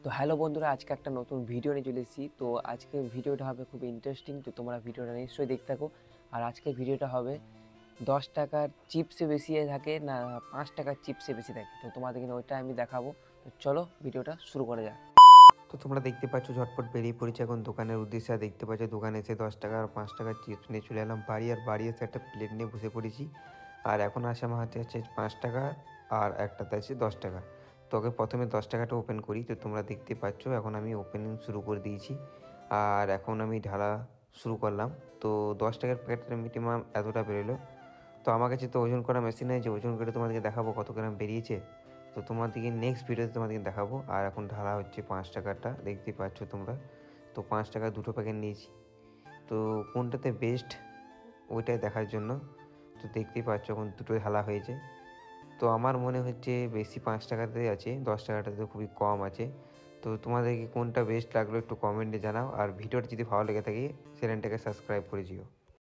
তো হ্যালো বন্ধুরা, আজকে একটা নতুন ভিডিও নিয়ে চলে এসেছি। তো আজকের ভিডিওটা হবে খুব ইন্টারেস্টিং, তো তোমরা ভিডিওটা নিশ্চয়ই দেখতে থাকো। আর আজকের ভিডিওটা হবে 10 টাকার চিপসে বেশি থাকে না 5 টাকার চিপসে বেশি থাকে, তো তোমাদেরকে ওইটা আমি দেখাবো। তো চলো ভিডিওটা শুরু করা যাক। তো তোমরা দেখতে পাচ্ছ ঝটপট বেরিয়ে পড়েছি এখন দোকানের উদ্দেশ্যে। আর দেখতে পাচ্ছ দোকানে এসে 10 টাকা আর 5 টাকার চিপস নিয়ে চলে এলাম বাড়ি। আর বাড়ি এসে একটা প্লেট নিয়ে বসে পড়েছি। আর এখন আসে আমার হাতে আছে 5 টাকা আর একটাতে আছে 10 টাকা। তো ওকে প্রথমে 10 টাকাটা ওপেন করি। তো তোমরা দেখতে পাচ্ছ এখন আমি ওপেনিং শুরু করে দিয়েছি। আর এখন আমি ঢালা শুরু করলাম। তো 10 টাকার প্যাকেটটা মিনিমাম এতটা বেরোলো। তো আমার কাছে তো ওজন করা মেশিন আছে, যে ওজন করে তোমাদেরকে দেখাবো কত গ্রাম বেরিয়েছে। তো তোমাদেরকে নেক্সট ভিডিওতে তোমাদেরকে দেখাবো। আর এখন ঢালা হচ্ছে 5 টাকাটা, দেখতেই পাচ্ছ তোমরা। তো 5 টাকা দুটো প্যাকেট নিয়েছি। তো কোনটাতে বেস্ট ওইটাই দেখার জন্য। তো দেখতেই পাচ্ছ এখন দুটো ঢালা হয়েছে। তো আমার মনে হচ্ছে বেশি 5 টাকাতে আছে, 10 টাকাটাতে খুবই কম আছে। তো তোমাদেরকে কোনটা বেস্ট লাগলো একটু কমেন্টে জানাও। আর ভিডিওটা যদি ভালো লেগে থাকে চ্যানেলটাকে সাবস্ক্রাইব করে দিও।